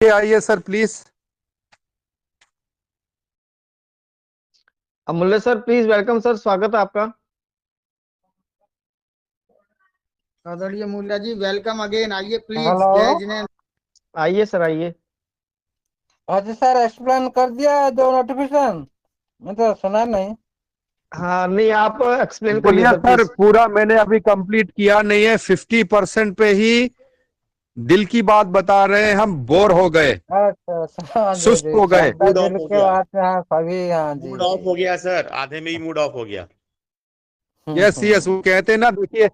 आइए sir please. अमूल्य sir please welcome sir, स्वागत है आपका। आदरणीय मूल्य जी, वेलकम अगेन। आइए प्लीज। हेलो। जय जिनेंद्र। आइए सर आइए। अच्छा सर, एक्सप्लेन कर दिया जो नोटिफिकेशन, मैं तो सुना नहीं। हाँ नहीं, आप एक्सप्लेन करिए बोलिए सर सर, प्लीज। पूरा मैंने अभी कंप्लीट किया नहीं है, 50% पे ही दिल की बात बता रहे हैं, हम बोर हो गए, अच्छा अच्छा, हाँ जी सुस्त जी, हो गए। सबका मूड ऑफ दिल हो के गया। बात है, हाँ सभी, हाँ जी मूड ऑफ जी। हो गया सर, आधे में ही मूड ऑफ हो गया। यस यस, वो कहते हैं ना, देखिए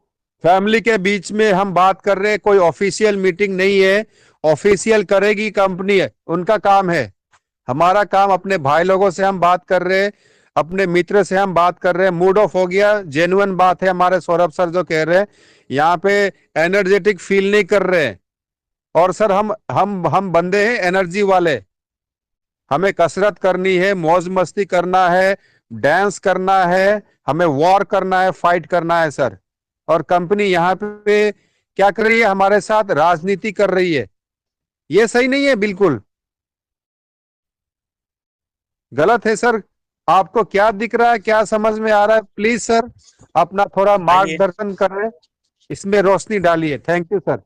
फैमिली के बीच में हम बात कर रहे हैं, कोई ऑफिशियल मीटिंग नहीं है। ऑफिशियल करेगी कंपनी, है उनका काम है। हमारा काम अपने भाई लोगों से हम बात कर रहे हैं, अपने मित्र से हम बात कर रहे हैं। मूड ऑफ हो गया, जेन्युइन बात है। हमारे सौरभ सर जो कह रहे हैं, यहाँ पे एनर्जेटिक फील नहीं कर रहे हैं। और सर हम बंदे हैं एनर्जी वाले। हमें कसरत करनी है, मौज मस्ती करना है, डांस करना है, हमें वॉर करना है, फाइट करना है सर। और कंपनी यहाँ पे क्या कर रही है, हमारे साथ राजनीति कर रही है। ये सही नहीं है, बिल्कुल गलत है सर। आपको क्या दिख रहा है, क्या समझ में आ रहा है? प्लीज सर अपना थोड़ा आइए मार्गदर्शन करें, इसमें रोशनी डालिए। Thank you sir.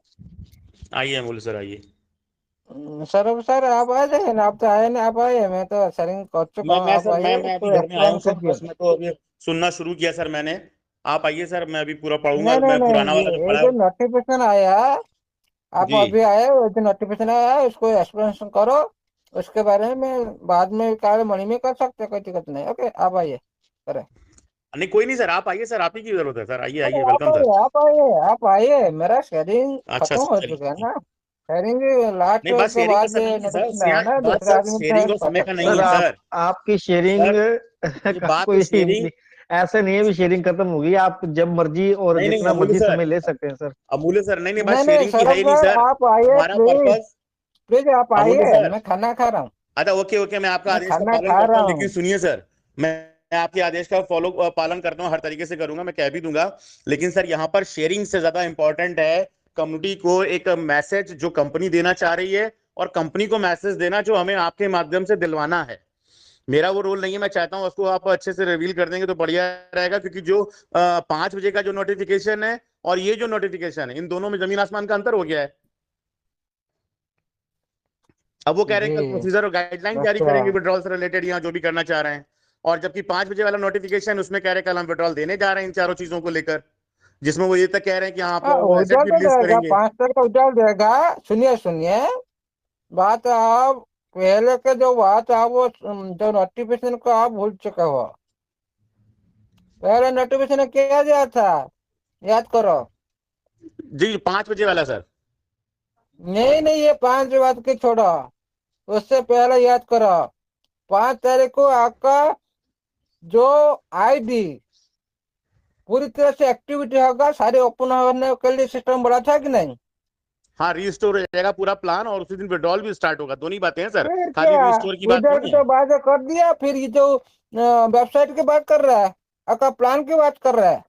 आइए अमूल्य सर आइए। सर सर आप आ जाइए ना, आप तो आए ना, आप आइए, मैं तो शेयरिंग कर चुका मैं हूँ, मैं आप सर आइए मैं अभी तो घर में आया एक्सप्लेन हूँ सर, कीजिए। बस मैं तो अभी सुनना शुरू किया सर मैंने। आप आइए सर, मैं अभी पूरा पढ़ूंगा, नहीं नहीं मैं पुराना नहीं, वाला जो ये पढ़ा जो है। नोटिफिकेशन आया, आप जी अभी आए, वो जो नोटिफिकेशन आया है उसको एक्सप्लेनेशन करो, उसके बारे में बाद में कार्य मणि में कर सकते हैं, कोई दिक्कत नहीं। ओके, आप आइए करें। नहीं, कोई नहीं सर, आप आइए सर, आप ही की जरूरत है सर। आइए अरे आइए, आप वेलकम सर। आइए, आप आइए, आप आइए, मेरा शेयरिंग अच्छा खत्म सर, हो चुका है चलिए। ना। शेयरिंग लास्ट नहीं, बस के शेयरिंग का बाद समय नहीं है सर, नोटिफिकेशन आया ना, बात दूसरे सर आदमी तो शेयरिंग और कर समय का सकते नहीं सर है हैं। आप सर। आपकी शेयरिंग सर ये का बात शेयरिंग। कोई ऐसे नहीं है भी शेयरिंग खत्म होगी। आप जब मर्जी और नहीं नहीं जितना अमूल्य मर्जी सर, समय ले सकते हैं सर। अमूल्य सर, नहीं नहीं, बात नहीं नहीं शेयरिंग की है सौरभ ही नहीं सर, सर। आप आइए हमारा प्लीज। पर्पस। प्लीज आप अमूल्य आइए, सर, मैं खाना खा रहा हूँ। अच्छा ओके ओके, मैं आपका मैं आदेश का खाना पालन खा करता रहा हूँ, लेकिन हूँ। सुनिए सर। मैं आपके आदेश का फॉलो पालन करता हूँ, हर तरीके से करूंगा, मैं कह भी दूंगा। लेकिन सर यहाँ पर शेयरिंग से ज्यादा इंपॉर्टेंट है कम्युनिटी को एक मैसेज जो कंपनी देना चाह रही है, और कंपनी को मैसेज देना जो हमें आपके माध्यम से दिलवाना है। मेरा वो रोल नहीं है, मैं चाहता हूँ उसको आप अच्छे से रिवील कर देंगे तो बढ़िया रहेगा, क्योंकि जो 5 बजे का जो नोटिफिकेशन है और ये जो नोटिफिकेशन है, इन दोनों में जमीन आसमान का अंतर हो गया है। अब वो कह रहे हैं कल जी। प्रोसीजर और गाइडलाइन जारी अच्छा। करेंगे विड्रॉल से रिलेटेड, यहाँ जो भी करना चाह रहे हैं। और जबकि 5 बजे वाला नोटिफिकेशन, उसमें कह रहे हैं कल हम विड्रॉल देने जा रहे हैं इन चारों चीजों को लेकर, जिसमें वो ये तक कह रहे हैं कि हाँ आप वो एसेट उजाल भी तो रिलीज देगा, करेंगे। 5 तक का उजाल देगा। सुनिए सुनिए, बात आप पहले के जो बात आप वो जो नोटिफिकेशन को आप भूल चुके हो। पहले नोटिफिकेशन क्या दिया था, याद करो। जी 5 बजे वाला सर। नहीं नहीं, ये 5 बात की छोड़ो, उससे पहले याद करो। 5 तारीख को आपका जो आईडी पूरी तरह से एक्टिविटी होगा, सारे ओपन होने के लिए सिस्टम बड़ा था कि नहीं? हाँ, रीस्टोर हो जाएगा पूरा प्लान, और उसी दिन विड्रॉल भी स्टार्ट होगा। दोनों ही बातें हैं सर, फिर खाली क्या, रीस्टोर की बात उधर की नहीं तो है। बात कर दिया, फिर ये जो वेबसाइट की बात कर रहा है, आपका प्लान की बात कर रहा है।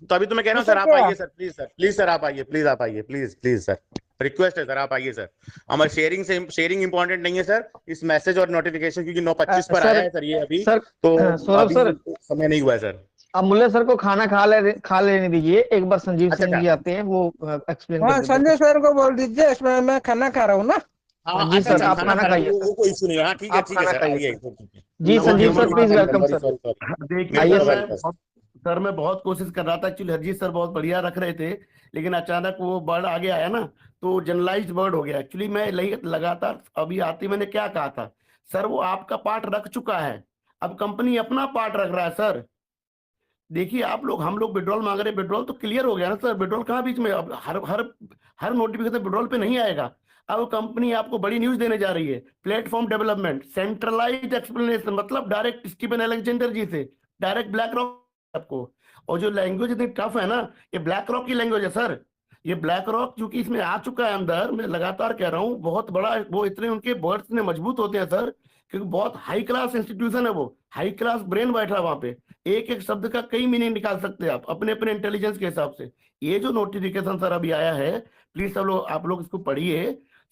तो अभी तो मैं कह रहा हूँ सर, दूसरा आप क्या? आइए sir, please sir, please sir, आप आइए, प्लीज आप आइए, प्लीज प्लीज सर, रिक्वेस्ट है सर, आप आइए सर। हमारे शेयरिंग इंपॉर्टेंट नहीं है सर, इस मैसेज और नोटिफिकेशन, क्योंकि 9:25 पर आया सर है सर ये अभी। सर तो सौरभ अभी सर, समय नहीं हुआ है सर। अमूल्य सर को खाना खा लेने दीजिए। एक बार संजीव अच्छा सिंह अच्छा। जी आते हैं, वो एक्सप्लेन कर हाँ, देते हैं संजय कुछ। सर को बोल दीजिए, इसमें मैं खाना खा रहा हूँ ना। हाँ जी अच्छा सर, अच्छा, आप खाना खाना खा रहे हैं, खाइए सर। वो कोई इशू नहीं है। हाँ आप ठीक है खाना सर, खाइए आइए। सर। जी Sanjeev sir, please sorry welcome sorry sir. Sorry, देखिए मेरी आइए सर, सर, सर। मैं बहुत कोशिश कर रहा था एक्चुअली। हरजीत सर बहुत बढ़िया रख रहे थे, लेकिन अचानक वो वर्ड आगे आया ना, तो जनरलाइज्ड वर्ड हो गया। एक्चुअली मैं लगातार अभी आते मैंने क्या कहा था सर, वो आपका पार्ट रख चुका है, अब कंपनी अपना पार्ट रख रहा है सर। देखिए आप लोग, हम लोग विड्रॉल मांग रहे हैं, विड्रॉल तो क्लियर हो गया ना सर। विड्रॉल कहाँ बीच में, अब हर हर हर नोटिफिकेशन विड्रॉल पे नहीं आएगा। अब कंपनी आपको बड़ी न्यूज देने जा रही है, प्लेटफॉर्म डेवलपमेंट सेंट्रलाइज्ड एक्सप्लेनेशन, मतलब डायरेक्ट स्टीफन अलेक्जेंडर जी से डायरेक्ट ब्लैक रॉक आपको। और जो लैंग्वेज इतनी टफ है ना, ये ब्लैक रॉक की लैंग्वेज है सर। ये ब्लैक रॉक क्योंकि इसमें आ चुका है अंदर, मैं लगातार कह रहा हूँ, बहुत बड़ा वो, इतने उनके वर्ड्स इतने मजबूत होते हैं सर, क्योंकि बहुत हाई क्लास इंस्टीट्यूशन है वो, हाई क्लास ब्रेन बैठा है वहां पे। एक एक शब्द का कई मीनिंग निकाल सकते हैं आप अपने अपने इंटेलिजेंस के हिसाब से। ये जो नोटिफिकेशन सर अभी आया है, प्लीज सब लोग, आप लोग इसको पढ़िए।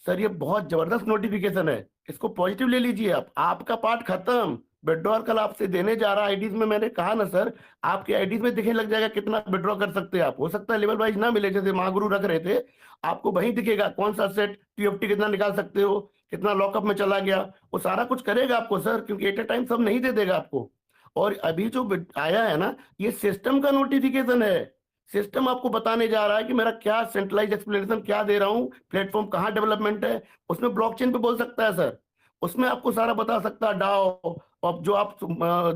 सर ये बहुत जबरदस्त नोटिफिकेशन है, इसको पॉजिटिव ले लीजिए आप। आपका पार्ट खत्म, विड्रॉल कल आपसे देने जा रहा आईडीज में। मैंने कहा ना सर, आपके आईडीज में दिखने लग जाएगा कितना विड्रॉ कर सकते हैं आप। हो सकता है लेवल वाइज ना मिले, जैसे महागुरु रख रहे थे, आपको वहीं दिखेगा कौन सा सेट टीएफटी कितना निकाल सकते हो, कितना लॉकअप में चला गया, वो सारा कुछ करेगा आपको सर, क्योंकि एट ए टाइम सब नहीं दे देगा आपको। और अभी जो आया है ना, ये सिस्टम का नोटिफिकेशन है। सिस्टम आपको बताने जा रहा है कि मेरा क्या सेंट्रलाइज एक्सप्लेनेशन क्या दे रहा हूँ, प्लेटफॉर्म कहाँ डेवलपमेंट है, उसमें ब्लॉकचेन पे बोल सकता है सर, उसमें आपको सारा बता सकता है। डाओ और जो आप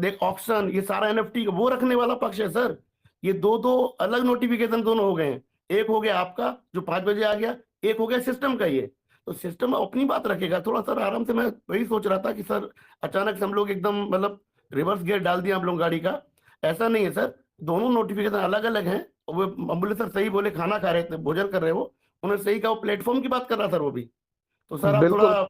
देख ऑक्शन, ये सारा एनएफटी वो रखने वाला पक्ष है सर। ये दो दो अलग नोटिफिकेशन दोनों हो गए हैं। एक हो गया आपका जो 5 बजे आ गया, एक हो गया सिस्टम का। ये तो सिस्टम अपनी बात रखेगा थोड़ा सर आराम से। मैं वही सोच रहा था कि सर अचानक से हम लोग एकदम मतलब रिवर्स गियर डाल दिया हम लोग गाड़ी का, ऐसा नहीं है सर। दोनों नोटिफिकेशन अलग अलग हैं। वो बोले सर सही बोले, खाना खा रहे थे, भोजन कर रहे हो, उन्होंने सही कहा, वो प्लेटफॉर्म की बात कर रहा सर वो भी। तो सर आप बिल्कुल थोड़ा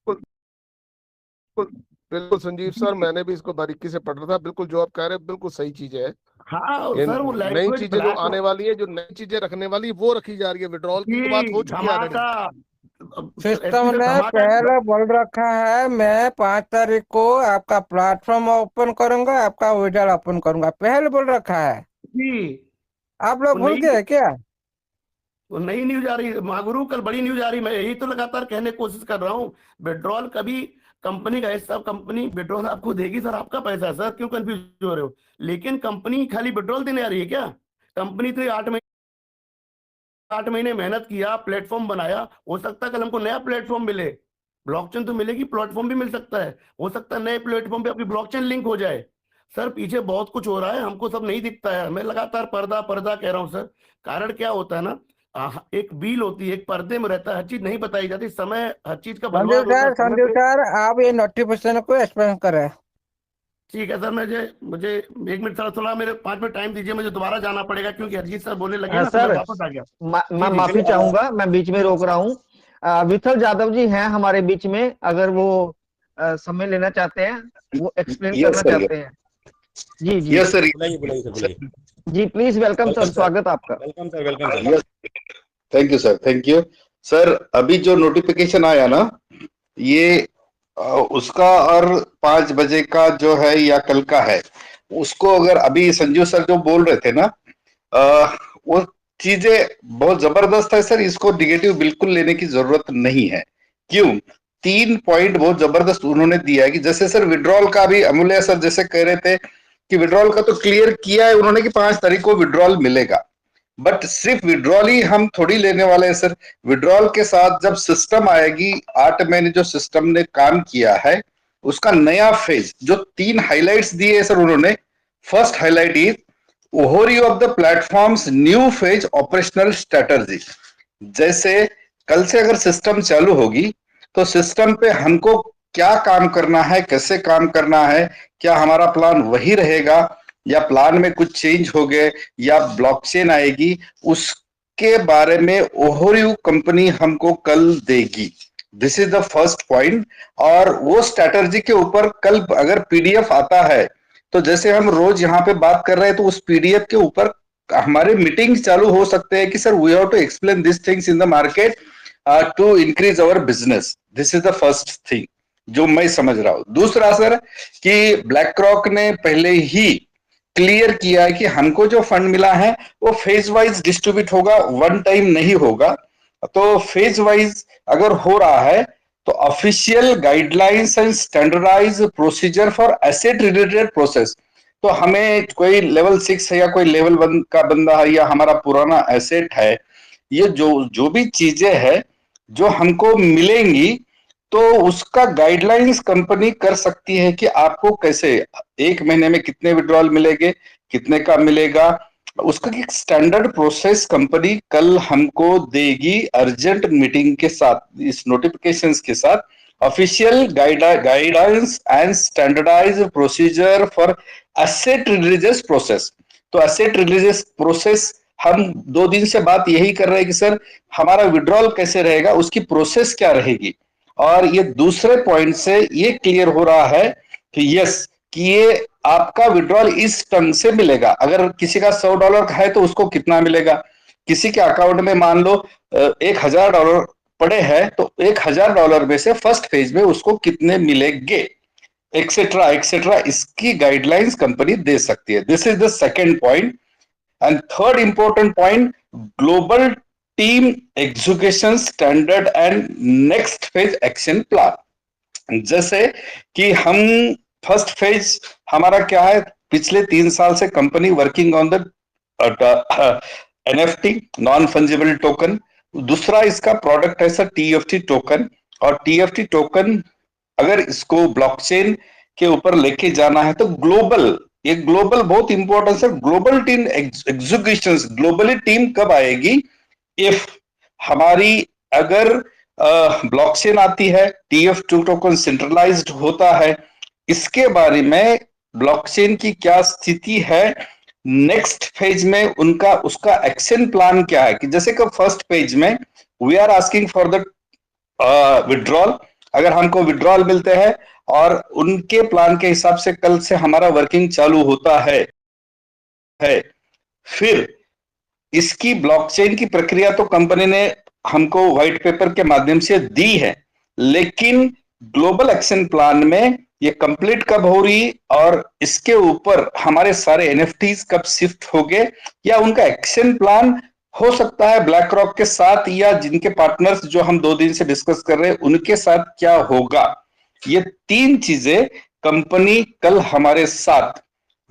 बिल्कुल बिल्कुल संजीव सर, मैंने भी इसको बारीकी से पढ़ रहा था। बिल्कुल जो आप कह रहे हैं बिल्कुल सही चीजें हैं। हाँ ये सर वो नई लैंग्वेज चीजें जो आने वाली है, जो नई चीजें रखने वाली है, वो रखी जा रही है। विड्रॉल की तो बात हो चुकी है ऑलरेडी। धमाका सिस्टम ने धमाका पहले बोल रखा है मैं 5 तारीख को आपका प्लेटफॉर्म ओपन करूंगा, आपका विड्रॉल ओपन करूंगा, पहले बोल रखा है। जी। आप लोग वो भूल नई गए क्या? वो नई न्यूज आ रही है महागुरु, कल बड़ी न्यूज आ रही है। मैं यही तो लगातार कहने की कोशिश कर रहा हूँ, विड्रॉल कभी कंपनी का हिस्सा, कंपनी विड्रॉल आपको देगी सर, आपका पैसा है सर, क्यों कंफ्यूज हो रहे हो। लेकिन कंपनी खाली विड्रॉल देने आ रही है क्या? कंपनी तो 8 महीने मेहनत किया, प्लेटफॉर्म बनाया। हो सकता है कल हमको नया प्लेटफॉर्म मिले, ब्लॉकचेन तो मिलेगी, प्लेटफॉर्म भी मिल सकता है। हो सकता है नए प्लेटफॉर्म पे आपकी ब्लॉकचेन लिंक हो जाए। सर पीछे बहुत कुछ हो रहा है, हमको सब नहीं दिखता है। मैं लगातार पर्दा पर्दा कह रहा हूँ सर। कारण क्या होता है ना, एक बील होती है, एक पर्दे में रहता है, हर चीज नहीं बताई जाती, समय हर चीज का संजीव बर्बाद होता है सर, संजीव सर, आप ये नोटिफिकेशन को एक्सप्लेन करें। ठीक है सर। मुझे 1 मिनट थोड़ा मेरे 5 मिनट टाइम दीजिए, मुझे दोबारा जाना पड़ेगा क्योंकि हरजीत सर बोलने लगे ना, तो मैं सर वापस आ गया। मैं जी, माफी चाहूंगा, मैं बीच में रोक रहा हूँ। विठल यादव जी हैं हमारे बीच में, अगर वो समय लेना चाहते हैं, वो एक्सप्लेन करना चाहते हैं। जी जी यस सर, बुलाइए बुलाइए सर, बुलाइए। जी, प्लीज वेलकम सर, स्वागत आपका। Welcome sir, welcome sir. Thank you sir, thank you sir. अभी जो नोटिफिकेशन आया ना, ये उसका और 5 बजे का जो है या कल का है, उसको अगर अभी संजीव सर जो बोल रहे थे ना, वो चीजें बहुत जबरदस्त है सर। इसको निगेटिव बिल्कुल लेने की जरूरत नहीं है। क्यों? 3 पॉइंट बहुत जबरदस्त उन्होंने दिया है कि जैसे सर विड्रॉल का भी अमूल्य सर जैसे कह रहे थे कि विड्रॉल का तो क्लियर किया है उन्होंने कि 5 तारीख को विड्रॉल मिलेगा। बट सिर्फ विड्रॉल ही हम थोड़ी लेने वाले हैं सर। विड्रॉल के साथ जब सिस्टम आएगी, 8 महीने जो सिस्टम ने काम किया है उसका नया फेज, जो 3 हाइलाइट्स दिए सर उन्होंने। First highlight is overview of the platforms new phase operational strategy. जैसे कल से अगर सिस्टम चालू होगी तो सिस्टम पे हमको क्या काम करना है, कैसे काम करना है, क्या हमारा प्लान वही रहेगा या प्लान में कुछ चेंज हो गए या ब्लॉकचेन आएगी, उसके बारे में ओवरव्यू कंपनी हमको कल देगी। This is the first point. और वो स्ट्रैटेजी के ऊपर कल अगर पीडीएफ आता है, तो जैसे हम रोज यहाँ पे बात कर रहे हैं, तो उस पीडीएफ के ऊपर हमारे मीटिंग चालू हो सकते हैं कि sir we have to explain this things in the market to increase our business. This is the first thing जो मैं समझ रहा हूं। दूसरा सर कि ब्लैक रॉक ने पहले ही क्लियर किया है कि हमको जो फंड मिला है वो फेज वाइज डिस्ट्रीब्यूट होगा, वन टाइम नहीं होगा। तो फेज वाइज अगर हो रहा है तो official guidelines and standardize procedure for asset related process. तो हमें कोई लेवल 6 है या कोई लेवल 1 का बंदा है या हमारा पुराना एसेट है, ये जो भी चीजें है जो हमको मिलेंगी, तो उसका गाइडलाइंस कंपनी कर सकती है कि आपको कैसे 1 महीने में कितने विड्रॉल मिलेंगे, कितने का मिलेगा। उसका एक स्टैंडर्ड प्रोसेस कंपनी कल हमको देगी अर्जेंट मीटिंग के साथ, इस नोटिफिकेशंस के साथ। Official guidance and standardize procedure for asset releases process. तो एसेट रिलीजेस प्रोसेस हम 2 दिन से बात यही कर रहे हैं कि सर हमारा विड्रॉल कैसे रहेगा, उसकी प्रोसेस क्या रहेगी। और ये दूसरे पॉइंट से ये क्लियर हो रहा है कि यस, कि ये आपका विड्रॉल इस ढंग से मिलेगा। अगर किसी का $100 का है तो उसको कितना मिलेगा, किसी के अकाउंट में मान लो $1000 पड़े हैं तो $1,000 में से फर्स्ट फेज में उसको कितने मिलेंगे, एक्सेट्रा एक्सेट्रा, इसकी गाइडलाइंस कंपनी दे सकती है। This is the second point. And third important point, global team execution standard and next phase action plan. जैसे कि हम फर्स्ट फेज हमारा क्या है, पिछले 3 साल से company working on the NFT, non fungible token. दूसरा इसका प्रोडक्ट है सर टीएफटी टोकन, और टीएफटी टोकन अगर इसको ब्लॉकचेन के ऊपर लेके जाना है तो ग्लोबल, ये ग्लोबल बहुत इंपॉर्टेंट है। Global team execution, globally team कब आएगी, इफ हमारी अगर ब्लॉकचेन आती है, TF2 टोकन सेंट्रलाइज्ड होता है, इसके बारे में ब्लॉकचेन की क्या स्थिति है, नेक्स्ट फेज में उनका उसका एक्शन प्लान क्या है। कि जैसे कि फर्स्ट पेज में we are asking for the withdrawal, अगर हमको विड्रॉल मिलते हैं और उनके प्लान के हिसाब से कल से हमारा वर्किंग चालू होता है। फिर इसकी ब्लॉकचेन की प्रक्रिया तो कंपनी ने हमको व्हाइट पेपर के माध्यम से दी है, लेकिन ग्लोबल एक्शन प्लान में ये कंप्लीट कब हो रही और इसके ऊपर हमारे सारे एनएफटीज कब शिफ्ट हो गए, या उनका एक्शन प्लान हो सकता है ब्लैक रॉक के साथ या जिनके पार्टनर्स जो हम 2 दिन से डिस्कस कर रहे हैं उनके साथ क्या होगा। ये 3 चीजें कंपनी कल हमारे साथ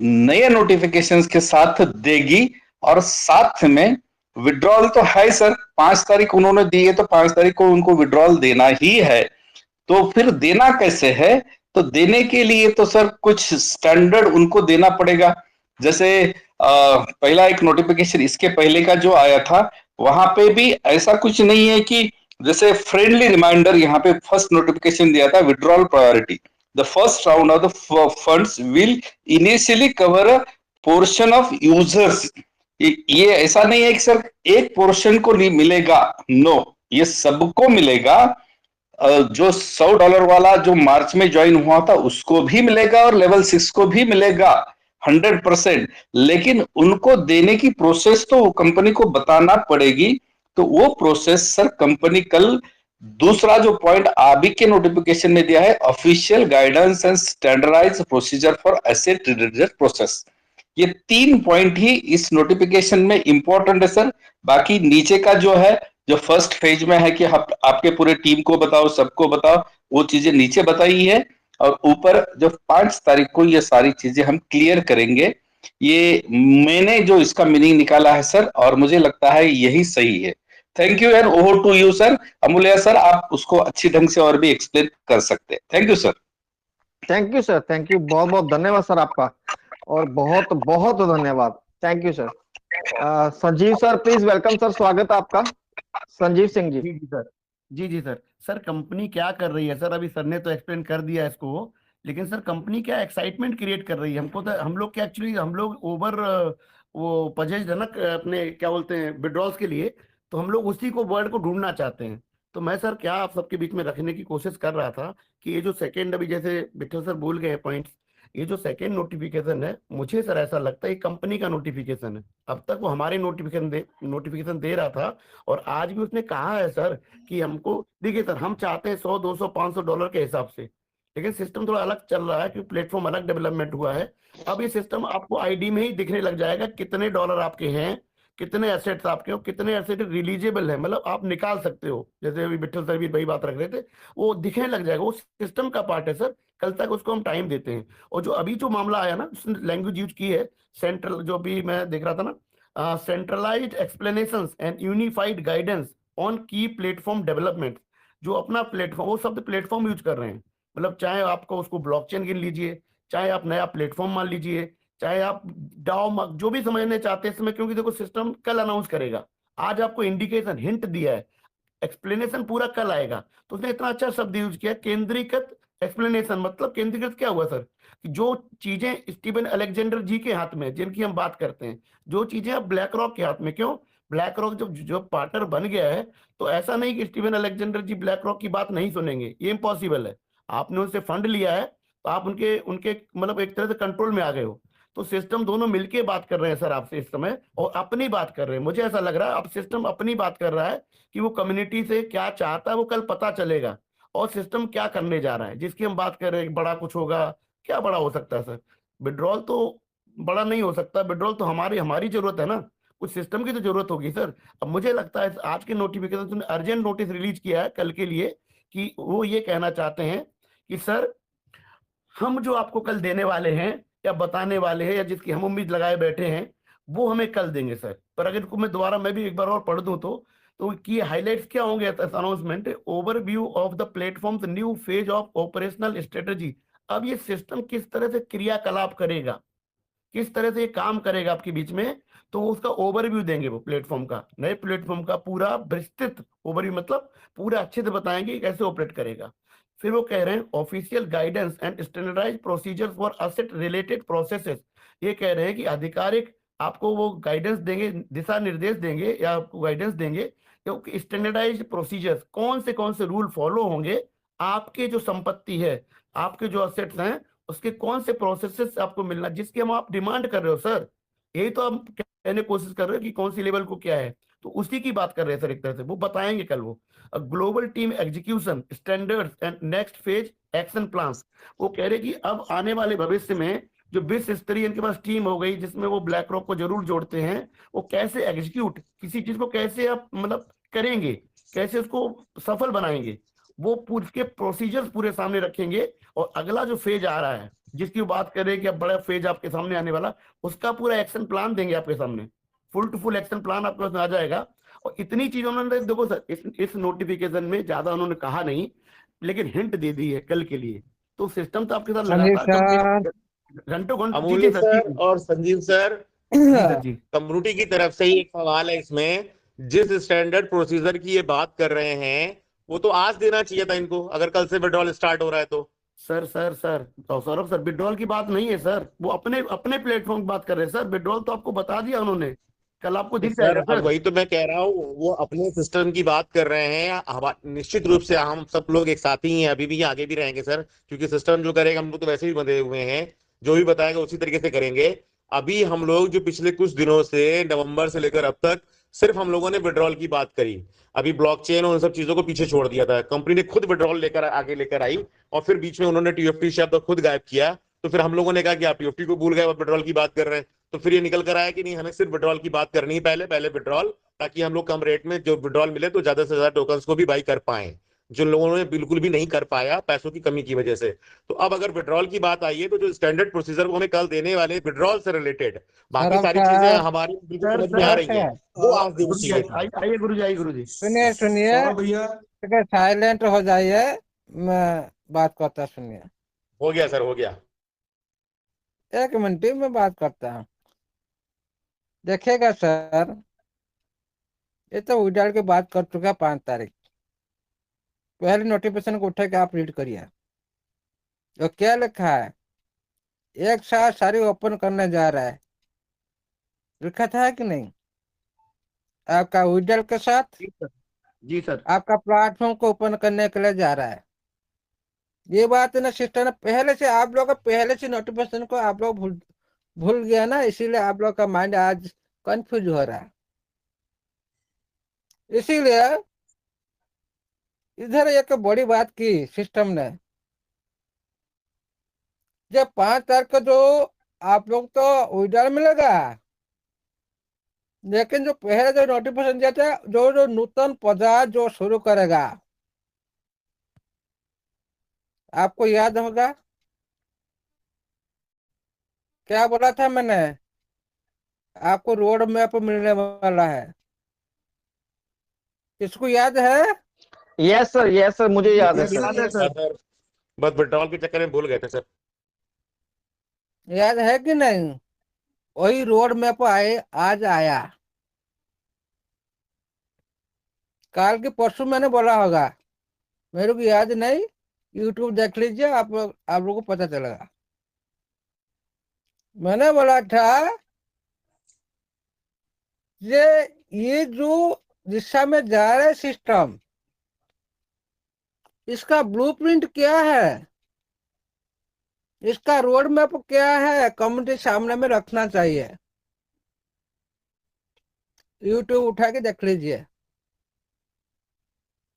नए नोटिफिकेशंस के साथ देगी, और साथ में विड्रॉल तो है सर, 5 तारीख उन्होंने दी है तो 5 तारीख को उनको विड्रॉल देना ही है। तो फिर देना कैसे है, तो देने के लिए तो सर कुछ स्टैंडर्ड उनको देना पड़ेगा। जैसे पहला एक नोटिफिकेशन इसके पहले का जो आया था वहां पे भी ऐसा कुछ नहीं है कि जैसे फ्रेंडली रिमाइंडर, यहाँ पे फर्स्ट नोटिफिकेशन दिया था withdrawal priority, the first round of the funds will initially cover a portion of users. ये ऐसा नहीं है कि सर एक पोर्शन को नहीं मिलेगा, नो, ये सबको मिलेगा। जो $100 वाला जो मार्च में ज्वाइन हुआ था उसको भी मिलेगा और लेवल 6 को भी मिलेगा 100%, लेकिन उनको देने की प्रोसेस तो कंपनी को बताना पड़ेगी। तो वो प्रोसेस सर कंपनी कल, दूसरा जो पॉइंट अभी के नोटिफिकेशन में दिया है, official guidance and standardize procedure for asset releaser process, ये 3 पॉइंट ही इस नोटिफिकेशन में इंपॉर्टेंट है सर। बाकी नीचे का जो है, जो फर्स्ट फेज में है कि आपके पूरे टीम को बताओ, सबको बताओ, वो चीजें नीचे बताई है, और ऊपर जो 5 तारीख को ये सारी चीजें हम क्लियर करेंगे। ये मैंने जो इसका मीनिंग निकाला है सर, और मुझे लगता है यही सही है। Thank you and over to you sir. Amulya sir, आप उसको अच्छी ढंग से और भी एक्सप्लेन कर सकते हैं। Thank you sir. Thank you sir, thank you, बहुत बहुत धन्यवाद सर आपका, और बहुत बहुत धन्यवाद, thank you sir. Sanjeev sir please welcome sir, स्वागत है आपका, संजीव सिंह जी। जी सर, जी सर। सर कंपनी क्या कर रही है सर, अभी सर ने तो एक्सप्लेन कर दिया इसको, लेकिन सर कंपनी क्या एक्साइटमेंट क्रिएट कर रही है हमको, तो हम लोग क्या एक्चुअली हम लोग ओवर वो पजेज है ना अपने क्या बोलते हैं विड्रॉल्स के लिए, तो हम लोग उसी को वर्ड को ढूंढना चाहते हैं। तो मैं सर क्या आप सबके बीच में रखने की कोशिश कर रहा था कि ये जो सेकेंड, अभी जैसे विठल सर बोल गए पॉइंट्स, ये जो सेकेंड नोटिफिकेशन है, मुझे सर ऐसा लगता है कंपनी का नोटिफिकेशन है। अब तक वो हमारे नोटिफिकेशन दे रहा था, और आज भी उसने कहा है सर कि हमको, देखिए सर हम चाहते हैं 100, 200, $500 के हिसाब से, लेकिन सिस्टम थोड़ा अलग चल रहा है क्योंकि प्लेटफॉर्म अलग डेवलपमेंट हुआ है। अब ये सिस्टम आपको आईडी में ही दिखने लग जाएगा कितने डॉलर आपके हैं, कितने एसेट्स आपके हो, कितने एसेट रिलीजेबल है, मतलब आप निकाल सकते हो। जैसे अभी विठल सर भी वही बात रख रहे थे, वो दिखने लग जाएगा, वो सिस्टम का पार्ट है सर। कल तक उसको हम टाइम देते हैं। और जो अभी जो मामला आया ना, उसने लैंग्वेज यूज की है सेंट्रल, जो भी मैं देख रहा था ना, centralised explanations and unified guidance on की प्लेटफॉर्म डेवलपमेंट, जो अपना प्लेटफॉर्म, वो शब्द प्लेटफॉर्म यूज कर रहे हैं, मतलब चाहे आपको उसको ब्लॉकचेन गिन लीजिए, चाहे आप नया प्लेटफॉर्म मान लीजिए, चाहे आप डाओ, जो भी समझने चाहते हैं इसमें, क्योंकि देखो सिस्टम कल अनाउंस करेगा, आज आपको इंडिकेशन हिंट दिया है, एक्सप्लेनेशन पूरा कल आएगा। तो उसने इतना अच्छा शब्द यूज किया, केंद्रीकृत एक्सप्लेनेशन। मतलब केंद्रीकृत क्या हुआ सर, कि जो चीजें स्टीवन अलेक्जेंडर जी के हाथ में, जिनकी हम बात करते हैं, जो चीजें अब ब्लैक रॉक के हाथ में, क्यों ब्लैक रॉक जो पार्टनर बन गया है, तो ऐसा नहीं कि स्टीवन अलेक्जेंडर जी ब्लैक रॉक की बात नहीं सुनेंगे, ये इम्पॉसिबल है। आपने उनसे फंड लिया है तो आप उनके उनके मतलब एक तरह से कंट्रोल में आ गए हो। तो सिस्टम दोनों मिलके बात कर रहे हैं सर आपसे इस समय, और अपनी बात कर रहे हैं। मुझे ऐसा लग रहा है अब सिस्टम अपनी बात कर रहा है कि वो कम्युनिटी से क्या चाहता है वो कल पता चलेगा, और सिस्टम क्या करने जा रहा है जिसकी हम बात कर रहे हैं। बड़ा कुछ होगा, क्या बड़ा हो सकता है सर? विड्रॉल तो बड़ा नहीं हो सकता, विड्रॉल तो हमारी हमारी जरूरत है ना, कुछ सिस्टम की तो जरूरत होगी सर। अब मुझे लगता है आज के नोटिफिकेशन ने अर्जेंट नोटिस रिलीज किया है कल के लिए, कि वो ये कहना चाहते हैं कि सर हम जो आपको कल देने वाले हैं या बताने वाले हैं या जिसकी हम उम्मीद लगाए बैठे हैं वो हमें कल देंगे सर। पर अगर मैं दोबारा मैं भी एक बार और पढ़ दूं तो की हाइलाइट्स क्या होंगे announcement? Overview of the platforms new phase of operational strategy. अब ये सिस्टम किस तरह से क्रियाकलाप करेगा, किस तरह से ये काम करेगा आपके बीच में, तो उसका ओवरव्यू देंगे वो प्लेटफॉर्म का, नए प्लेटफॉर्म का पूरा विस्तृत ओवरव्यू, मतलब पूरा अच्छे से बताएंगे कि कैसे ऑपरेट करेगा। फिर वो कह रहे हैं official guidance and standardized procedures for asset related processes. ये कह रहे हैं कि आधिकारिक आपको वो गाइडेंस देंगे, दिशा निर्देश देंगे या आपको गाइडेंस देंगे क्योंकि स्टैंडर्डाइज्ड प्रोसीजर्स कौन से रूल फॉलो होंगे, आपके जो संपत्ति है, आपके जो असेट्स हैं, उसके कौन से प्रोसेसेस आपको मिलना, जिसकी हम आप डिमांड कर रहे हो सर। यही तो हम कहने की कोशिश कर रहे हो कि कौन सी लेवल को क्या है, तो उसी की बात कर रहे हैं सर। एक तरह से वो बताएंगे कल वो global team execution standards and next phase action plans. वो कह रहे कि अब आने वाले भविष्य में जो विश्व स्तरीय इनके पास टीम हो गई जिसमें वो ब्लैक रॉक को जरूर जोड़ते हैं, वो कैसे एग्जीक्यूट किसी चीज को कैसे आप मतलब करेंगे, कैसे उसको सफल बनाएंगे, वो उसके प्रोसीजर्स पूरे सामने रखेंगे। और अगला जो फेज आ रहा है जिसकी बात करें कि अब बड़ा फेज आपके सामने आने वाला, उसका पूरा एक्शन प्लान देंगे आपके सामने, full to full action plan आपके पास आ जाएगा। और इतनी चीज उन्होंने देखो सर इस नोटिफिकेशन में ज्यादा उन्होंने कहा नहीं, लेकिन हिंट दे दी है कल के लिए। तो सिस्टम तो आपके साथ संजीव लगातार सर, घंटों घंटों अमूल्य सर और संजीव सर, जी सर जी। कम्युनिटी की तरफ से ही एक सवाल है इसमें। जिस स्टैंडर्ड प्रोसीजर की ये बात कर रहे हैं वो तो आज देना चाहिए था इनको, अगर कल से विड्रॉल स्टार्ट हो रहा है तो। सर तो सौरभ सर विड्रॉल की बात नहीं है सर, वो अपने अपने प्लेटफॉर्म की बात कर रहे हैं सर। विड्रॉल तो आपको बता दिया उन्होंने, कल आपको दिख सर जाएगा अब सर। वही तो मैं कह रहा हूँ, वो अपने सिस्टम की बात कर रहे हैं। निश्चित रूप से हम सब लोग एक साथ ही हैं, अभी भी आगे भी रहेंगे सर, क्योंकि सिस्टम जो करेगा हम लोग तो वैसे ही बंधे हुए हैं, जो भी बताएगा उसी तरीके से करेंगे। अभी हम लोग जो पिछले कुछ दिनों से नवंबर से लेकर अब तक सिर्फ हम लोगों ने विड्रॉल की बात करी, अभी ब्लॉकचेन और उन सब चीजों को पीछे छोड़ दिया था। कंपनी ने खुद विड्रॉल लेकर आगे लेकर आई और फिर बीच में उन्होंने टीएफटी शब्द खुद गायब किया। तो फिर हम लोगों ने कहा कि आप टीएफटी को भूल गए और विड्रॉल की बात कर रहे हैं। तो फिर ये निकल कर आया कि नहीं, हमें सिर्फ विड्रॉल की बात करनी है, पहले विड्रॉल, ताकि हम लोग कम रेट में जो विड्रॉल मिले तो ज्यादा से ज्यादा टोकन्स को भी बाई कर पाए, जिन लोगों ने बिल्कुल भी नहीं कर पाया पैसों की कमी की वजह से। तो अब अगर विड्रॉल की बात आई है तो जो स्टैंडर्ड प्रोसीजर को हमें कल देने वाले विड्रॉल से रिलेटेड बाकी सारी चीजें हमारी बिल्कुल समझ में आ रही हैं, वो आज देनी चाहिए थी। आइए गुरु जी, आइए गुरु जी। सुनिए साइलेंट हो जाइए, मैं बात करता, सुनिए। हो गया सर, हो गया। एक मिनट में बात करता हूँ। देखिएगा सर, ये तो उजाड़ के बात कर चुका 5 तारीख। पहले नोटिफिकेशन को उठा के आप रीड करिए, तो क्या लिखा है, एक साथ सारी ओपन करने जा रहा है, लिखा था कि नहीं? आपका उजाड़ के साथ जी सर। आपका प्लेटफॉर्म को ओपन करने के लिए जा रहा है। ये बात है ना, सिस्टम पहले से आप लोग पहले से नोटिफिकेशन को आप लोग भूल गया ना, इसीलिए आप लोग का माइंड आज कंफ्यूज हो रहा है। इसीलिए इधर एक बड़ी बात की सिस्टम ने, जब 5 तारीख को जो आप लोग तो विड्रॉल मिलेगा, लेकिन जो पहले जो नोटिफिकेशन दिया था, जो नूतन प्रोजेक्ट जो शुरू करेगा, आपको याद होगा क्या बोला था मैंने? आपको रोड मैप मिलने वाला है, इसको याद है? यस सर, मुझे याद है सर। याद है सर। सर बस विड्रॉल के चक्कर में भूल गए थे सर। याद है कि नहीं? वही रोड मैप आज आया, काल के परसों मैंने बोला होगा, मेरे को याद नहीं, यूट्यूब देख लीजिए, आप लोगों को पता चलेगा। मैंने बोला था ये जो दिशा में जा रहा है सिस्टम, इसका ब्लूप्रिंट क्या है, इसका रोड मैप क्या है कम्युनिटी सामने में रखना चाहिए। यूट्यूब उठा के देख लीजिए।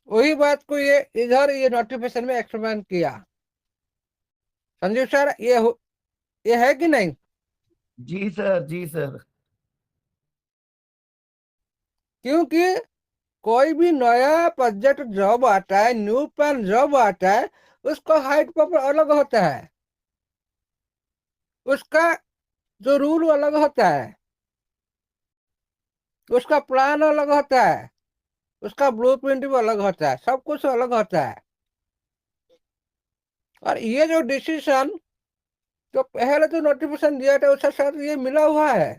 वही बात को ये इधर ये नोटिफिकेशन में एक्सप्लेन किया। संजीव सर ये है कि नहीं? जी सर, जी सर। क्योंकि कोई भी नया प्रोजेक्ट जॉब आता है, न्यू प्लान जॉब आता है, उसका हाइट पेपर अलग होता है, उसका जो रूल अलग होता है, उसका प्लान अलग होता है, उसका ब्लूप्रिंट भी अलग होता है, सब कुछ अलग होता है। और ये जो डिसीजन जो पहले जो नोटिफिकेशन दिया था उसके साथ ये मिला हुआ है।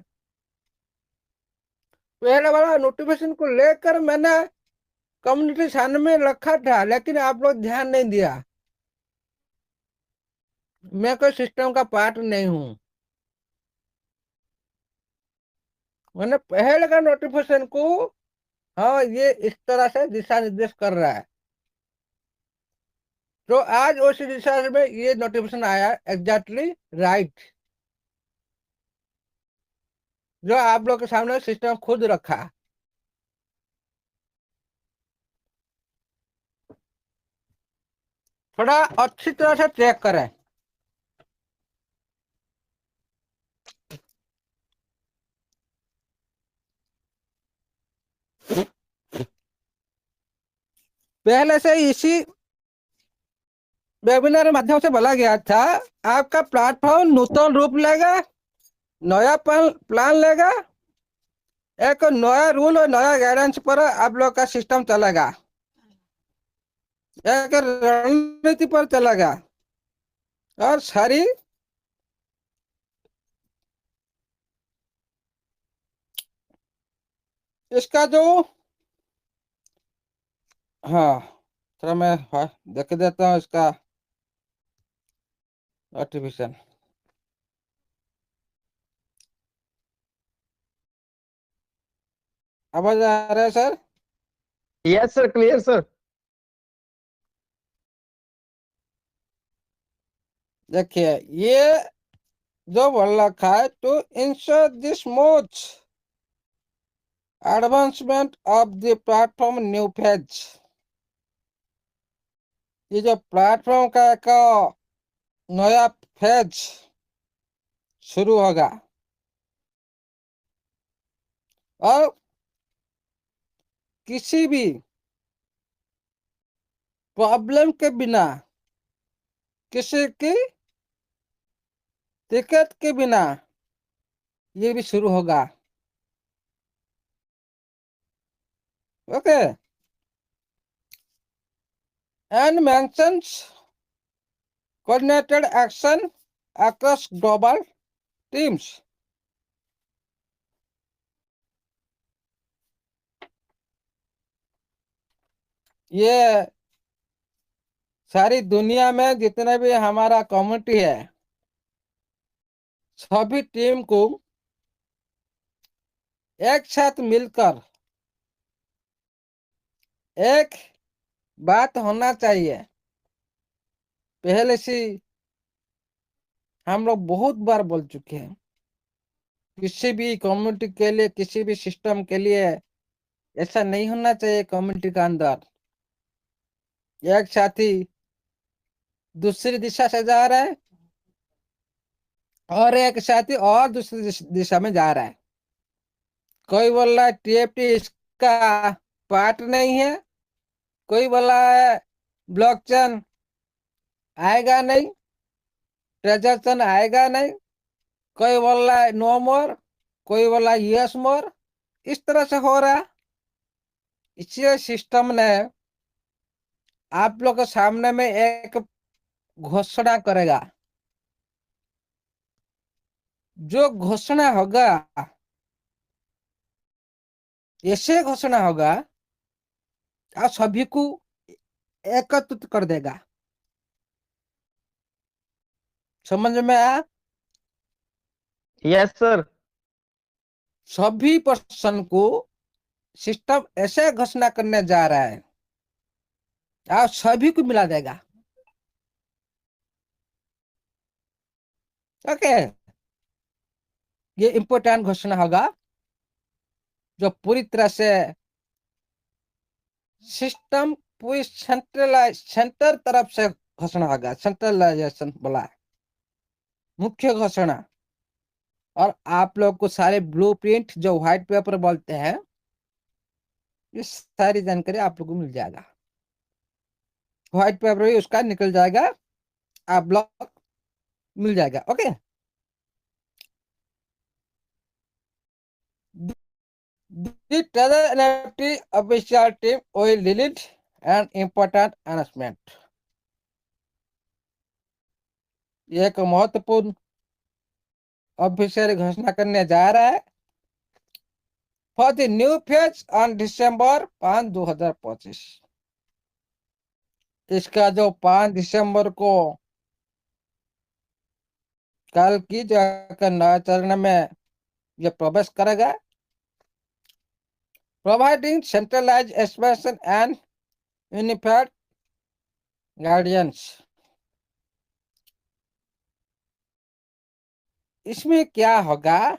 पहले वाला नोटिफिकेशन को लेकर मैंने कम्युनिटी सामने में रखा था, लेकिन आप लोग ध्यान नहीं दिया। मैं कोई सिस्टम का पार्ट नहीं हूं। मैंने पहले का नोटिफिकेशन को, हाँ ये इस तरह से दिशा निर्देश कर रहा है, तो आज उसी दिशा में ये नोटिफिकेशन आया एग्जैक्टली राइट, जो आप लोग के सामने सिस्टम खुद रखा। थोड़ा अच्छी तरह से चेक करें। पहले से इसी वेबिनार के माध्यम से बोला गया था, आपका प्लेटफॉर्म नूतन रूप लेगा, नया प्लान लेगा, एक नया रूल और नया गाइडेंस पर आप लोग का सिस्टम चलेगा, एक रणनीति पर चलेगा, और सारी इसका जो, हाँ थोड़ा मैं देख देता हूँ इसका नोटिफिकेशन। आवाज आ रहा है sir? Yes sir, clear sir. देखिए ये जो बोल रखा है, to ensure this smooth advancement of the platform new phase. ये जो प्लेटफॉर्म का एक नया फेज शुरू होगा, और किसी भी प्रॉब्लम के बिना, किसी की दिक्कत के बिना ये भी शुरू होगा। Okay, and mentions coordinated action across global teams। ये सारी दुनिया में जितने भी हमारा कम्युनिटी है, सभी टीम को एक साथ मिलकर एक बात होना चाहिए। पहले से हम लोग बहुत बार बोल चुके हैं, किसी भी कम्युनिटी के लिए, किसी भी सिस्टम के लिए ऐसा नहीं होना चाहिए। कम्युनिटी का अंदर एक साथी दूसरी दिशा से जा रहा है और एक साथी और दूसरी दिशा में जा रहा है। कोई बोल रहा है टीएफटी इसका पार्ट नहीं है, कोई बोला है ब्लॉकचेन आएगा नहीं, ट्रांजैक्शन आएगा नहीं, कोई बोल रहा है नो मोर, कोई बोला यस मोर। इस तरह से हो रहा। इसी सिस्टम ने आप लोग के सामने में एक घोषणा करेगा। जो घोषणा होगा, ऐसे घोषणा होगा आप सभी को एकत्रित कर देगा। समझ में आया? Yes sir. सभी पर्सन को सिस्टम ऐसे घोषणा करने जा रहा है, आप सभी को मिला देगा। ओके, ये इंपॉर्टेंट घोषणा होगा जो पूरी तरह से सिस्टम पूरी सेंटर तरफ से घोषणा होगा, सेंट्रलाइजेशन बोला है, मुख्य घोषणा। और आप लोग को सारे ब्लूप्रिंट जो व्हाइट पेपर बोलते हैं, ये सारी जानकारी आप लोग को मिल जाएगा, व्हाइट पेपर भी उसका निकल जाएगा, आप लोग मिल जाएगा। Okay, the Tether NFT official team will delete an important announcement। एक महत्वपूर्ण ऑफिशियल घोषणा करने जा रहा है for the new phase on December 5, 2025। इसका जो 5 दिसंबर को कल की जो नया चरण में ये प्रवेश करेगा, providing centralised expression and unified guidance. इसमें क्या होगा,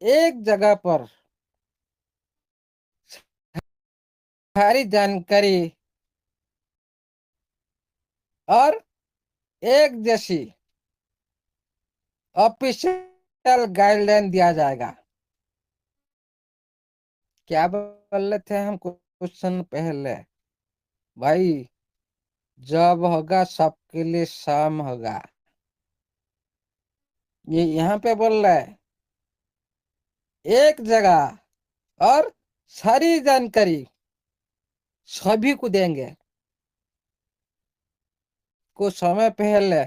एक जगह पर सारी जानकारी और एक जैसी ऑफिशियल गाइडलाइन दिया जाएगा। क्या बोल रहे थे हम कुछ समय पहले, भाई जब होगा सबके लिए शाम होगा, ये यहाँ पे बोल रहा है एक जगह और सारी जानकारी सभी को देंगे। कुछ समय पहले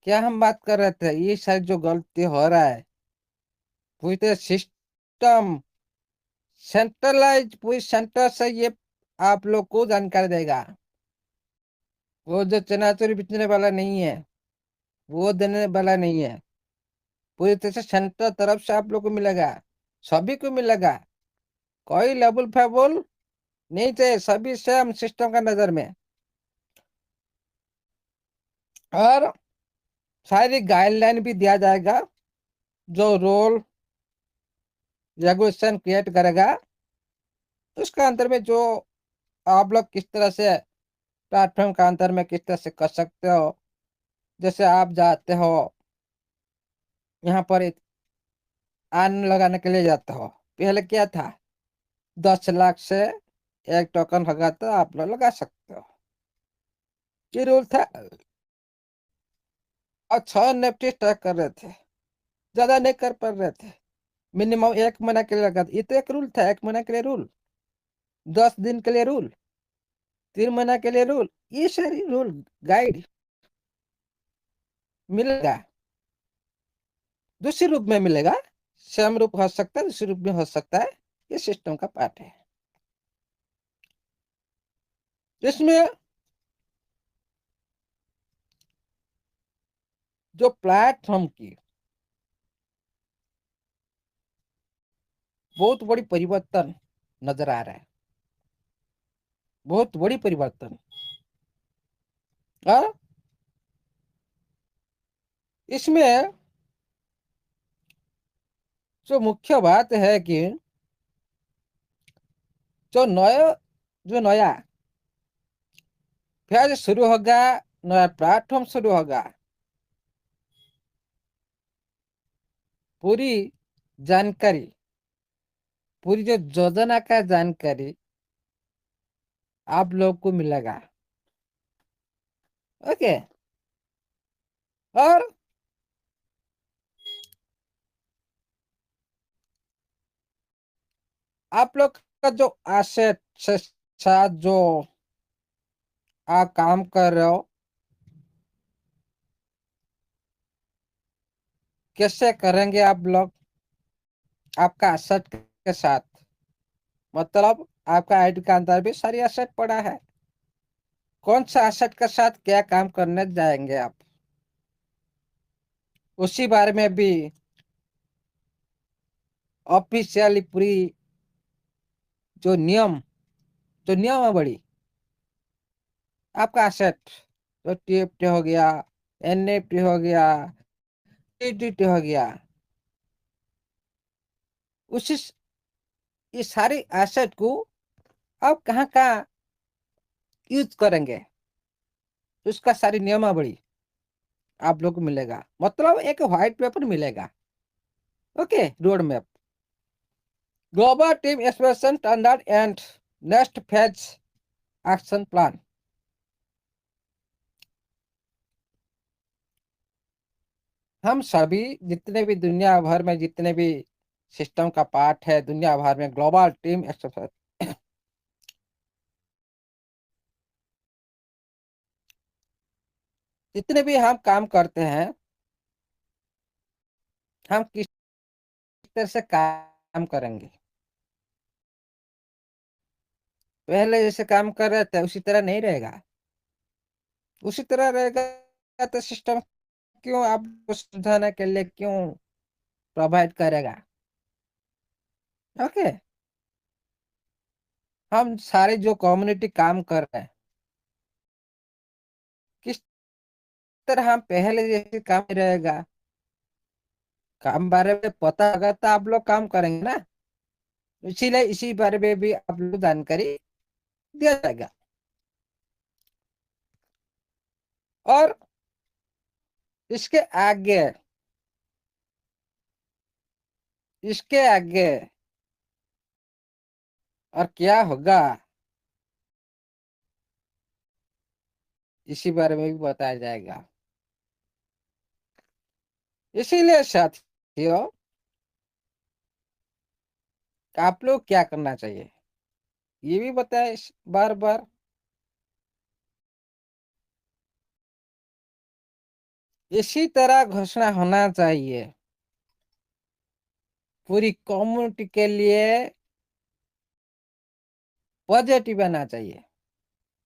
क्या हम बात कर रहे थे, ये सारी जो गलती हो रहा है, पूरी सिस्टम सेंट्रलाइज, पूरी सेंटर से ये आप लोग को जानकारी देगा। वो जो चनाचुरी बिचने वाला नहीं है, वो देने वाला नहीं है, पूरी तरह से सेंटर तरफ से आप लोग को मिलेगा, सभी को मिलेगा, कोई लेवल फेबल नहीं चाहिए, सभी सेम सिस्टम का नजर में। और सारी गाइडलाइन भी दिया जाएगा, जो रोल रेगुलेशन क्रिएट करेगा, उसका अंतर में जो आप लोग किस तरह से प्लेटफॉर्म का अंतर में किस तरह से कर सकते हो। जैसे आप जाते हो यहाँ पर आन लगाने के लिए जाते हो, पहले क्या था, 10 लाख से एक टोकन होगा तो आप लोग लगा सकते हो, ये रूल था। और 6 निफ्टी स्टॉक कर रहे थे, ज्यादा नहीं कर पा रहे थे, मिनिमम 1 महीना के लिए लगा, ये तो एक रूल था, 1 महीना के लिए रूल, 10 दिन के लिए रूल, 3 महीना के लिए रूल, ये सारी रूल गाइड मिलेगा, दूसरे रूप में मिलेगा, सेम रूप हो सकता है, दूसरे रूप में हो सकता है, ये सिस्टम का पार्ट है। इसमें जो प्लेटफॉर्म की बहुत बड़ी परिवर्तन नजर आ रहा है, बहुत बड़ी परिवर्तन। और इसमें जो मुख्य बात है कि जो नया फेज शुरू होगा, नया प्लेटफॉर्म शुरू होगा, पूरी जानकारी, पूरी जो योजना का जानकारी आप लोग को मिलेगा। ओके, और आप लोग का जो एसेट से साथ जो आप काम कर रहे हो, कैसे करेंगे आप लोग आपका एसेट के साथ, मतलब आपका आईडी का अंदर भी सारी एसेट पड़ा है, कौन सा एसेट के साथ क्या काम करने जाएंगे आप, उसी बारे में भी ऑफिशियली पूरी जो नियमावली, आपका एसेट तो टीएफटी हो गया, एनएफटी हो गया, टीटीटी हो गया, उसी ये सारी एसेट को अब कहाँ कहाँ यूज करेंगे, उसका सारी नियमावली आप लोग को मिलेगा, मतलब एक व्हाइट पेपर मिलेगा। Okay, road map, global team expression standard and next phase action plan. हम सभी जितने भी दुनिया भर में जितने भी सिस्टम का पार्ट है, दुनिया भर में ग्लोबल टीम एक्सप्रेशन जितने भी हम काम करते हैं, हम किस तरह से काम करेंगे, पहले जैसे काम कर रहे थे उसी तरह नहीं रहेगा। उसी तरह रहेगा तो सिस्टम क्यों आपको सुधारने के लिए क्यों प्रोवाइड करेगा। ओके, हम सारे जो कम्युनिटी काम कर रहे हैं, किस तरह हम पहले जैसे काम रहेगा, काम बारे में पता होगा तो आप लोग काम करेंगे ना, इसीलिए इसी बारे में भी आप लोग जानकारी दिया जाएगा। और इसके आगे और क्या होगा, इसी बारे में भी बताया जाएगा। इसीलिए साथियों, आप लोग क्या करना चाहिए ये भी बताए बार बार। इसी तरह घोषणा होना चाहिए पूरी कम्युनिटी के लिए, पॉजिटिव आना चाहिए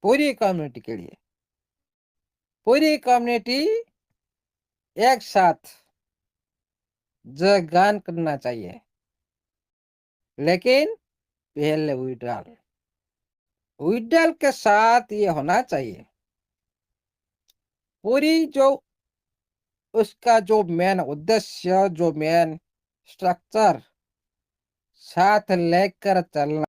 पूरी कम्युनिटी के लिए। पूरी कम्युनिटी एक साथ जयगान करना चाहिए, लेकिन पहले विड्रॉल के साथ ये होना चाहिए। पूरी जो उसका जो मेन उद्देश्य, जो मेन स्ट्रक्चर साथ लेकर चलना